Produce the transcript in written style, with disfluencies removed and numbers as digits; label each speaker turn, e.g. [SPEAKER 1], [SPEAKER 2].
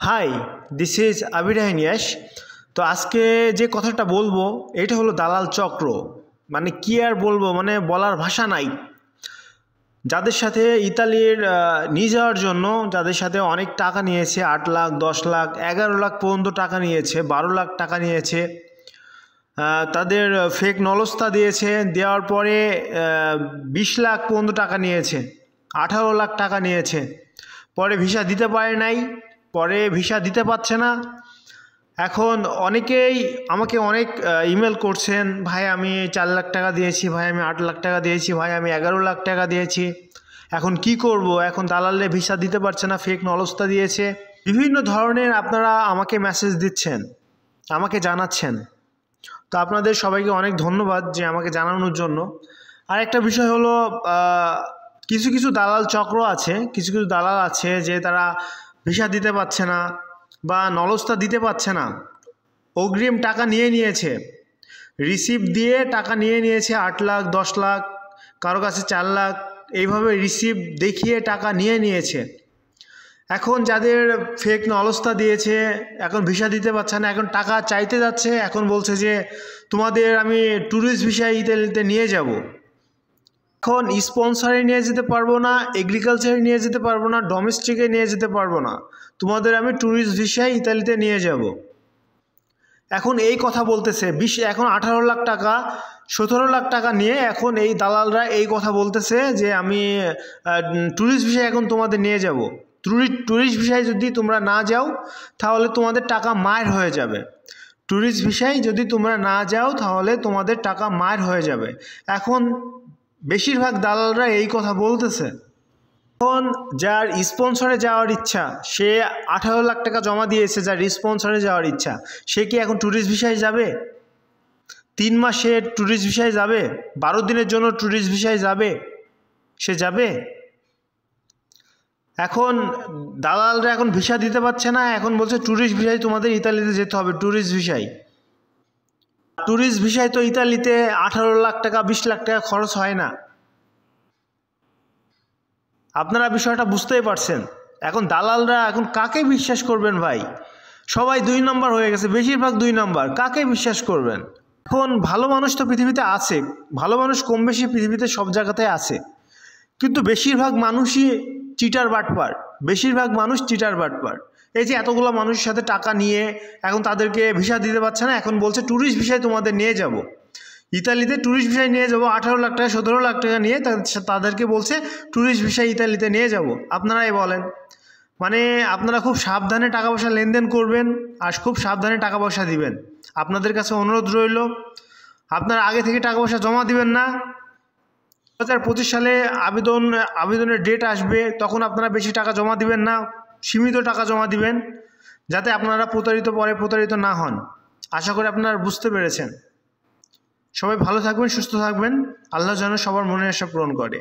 [SPEAKER 1] High, this is Abirahin Yash. তো আজকে যে কথাটা বলবো এটা হলো দালাল চক্র। মানে কি আর বলবো, মানে বলার ভাষা নাই। যাদের সাথে ইতালির নিয়ে যাওয়ার জন্য যাদের সাথে অনেক টাকা নিয়েছে, 8 লাখ, 10 লাখ, 11 লাখ পর্যন্ত টাকা নিয়েছে, 12 লাখ টাকা নিয়েছে, তাদের ফেক নলস্তা দিয়েছে, দেওয়ার পরে 20 লাখ পর্যন্ত টাকা নিয়েছে, 18 লাখ টাকা নিয়েছে, পরে ভিসা দিতে পারে নাই, পরে ভিসা দিতে পারছে না। এখন অনেকেই আমাকে অনেক ইমেল করছেন, ভাই আমি 4 লাখ টাকা দিয়েছি, ভাই আমি 8 লাখ টাকা দিয়েছি, ভাই আমি 11 লাখ টাকা দিয়েছি, এখন কি করব, এখন দালালে ভিসা দিতে পারছে না, ফেক নলস্তা দিয়েছে। বিভিন্ন ধরনের আপনারা আমাকে মেসেজ দিচ্ছেন, আমাকে জানাচ্ছেন। তো আপনাদের সবাইকে অনেক ধন্যবাদ যে আমাকে জানানোর জন্য। আর একটা বিষয় হলো, কিছু কিছু দালাল চক্র আছে, কিছু কিছু দালাল আছে যে তারা ভিসা দিতে পারছে না বা নলস্তা দিতে পারছে না, অগ্রিম টাকা নিয়ে নিয়েছে, রিসিপ্ট দিয়ে টাকা নিয়ে নিয়েছে, 8 লাখ, 10 লাখ, কারো কাছে 4 লাখ, এইভাবে রিসিপ্ট দেখিয়ে টাকা নিয়ে নিয়েছে। এখন যাদের ফেক নলস্তা দিয়েছে, এখন ভিসা দিতে পারছে না, এখন টাকা চাইতে যাচ্ছে, এখন বলছে যে তোমাদের আমি ট্যুরিস্ট ভিসায় ইতালিতে নিয়ে যাব। এখন স্পন্সরে নিয়ে যেতে পারবো না, এগ্রিকালচারে নিয়ে যেতে পারবো না, ডোমেস্টিকে নিয়ে যেতে পারবো না, তোমাদের আমি ট্যুরিস্ট ভিসায় ইতালিতে নিয়ে যাব। এখন এই কথা বলতেছে, এখন 18 লাখ টাকা, 17 লাখ টাকা নিয়ে এখন এই দালালরা এই কথা বলতেছে যে আমি ট্যুরিস্ট ভিসায় এখন তোমাদের নিয়ে যাব। ট্যুরিস্ট ভিসায় যদি তোমরা না যাও তাহলে তোমাদের টাকা মার হয়ে যাবে। ট্যুরিস্ট ভিসায় যদি তোমরা না যাও তাহলে তোমাদের টাকা মার হয়ে যাবে। এখন বেশিরভাগ দালালরা এই কথা বলতেছে। এখন যার স্পন্সরে যাওয়ার ইচ্ছা, সে 18 লাখ টাকা জমা দিয়েছে, যার স্পন্সরে যাওয়ার ইচ্ছা, সে কি এখন ট্যুরিস্ট ভিসায় যাবে? 3 মাসে ট্যুরিস্ট ভিসায় যাবে? 12 দিনের জন্য ট্যুরিস্ট ভিসায় যাবে? সে যাবে? এখন দালালরা এখন ভিসা দিতে পারছে না, এখন বলছে ট্যুরিস্ট ভিসায় তোমাদের ইতালিতে যেতে হবে, ট্যুরিস্ট ভিসায়। ট্যুরিস্ট ভিসায় তো ইতালিতে 18 লাখ টাকা, 20 লাখ টাকা খরচ হয় না। আপনারা বিষয়টা বুঝতেই পারছেন। এখন দালালরা এখন কাকে বিশ্বাস করবেন ভাই? সবাই 2 নম্বর হয়ে গেছে, বেশিরভাগ 2 নম্বর। কাকে বিশ্বাস করবেন? এখন ভালো মানুষ তো পৃথিবীতে আছে, ভালো মানুষ কম বেশি পৃথিবীতে সব জায়গাতে আছে, কিন্তু বেশিরভাগ মানুষই চিটার বাটপার, বেশিরভাগ মানুষ চিটার বাটপার। এই যে এতগুলো মানুষের সাথে টাকা নিয়ে এখন তাদেরকে ভিসা দিতে পারছে না, এখন বলছে ট্যুরিস্ট ভিসায় তোমাদের নিয়ে যাব, ইতালিতে ট্যুরিস্ট ভিসায় নিয়ে যাব। 18 লাখ টাকা, 17 লাখ টাকা নিয়ে তাদেরকে বলছে ট্যুরিস্ট ভিসায় ইতালিতে নিয়ে যাব। আপনারাই বলেন, মানে আপনারা খুব সাবধানে টাকা পয়সা লেনদেন করবেন আর খুব সাবধানে টাকা পয়সা দিবেন। আপনাদের কাছে অনুরোধ রইল, আপনারা আগে থেকে টাকা পয়সা জমা দিবেন না। 2025 সালে আবেদনের ডেট আসবে, তখন আপনারা বেশি টাকা জমা দিবেন না, সীমিত টাকা জমা দিবেন, যাতে আপনারা প্রতারিত না হন। আশা করি আপনারা বুঝতে পেরেছেন। সবাই ভালো থাকবেন, সুস্থ থাকবেন। আল্লাহ যেন সবার মনের আশা পূরণ করে।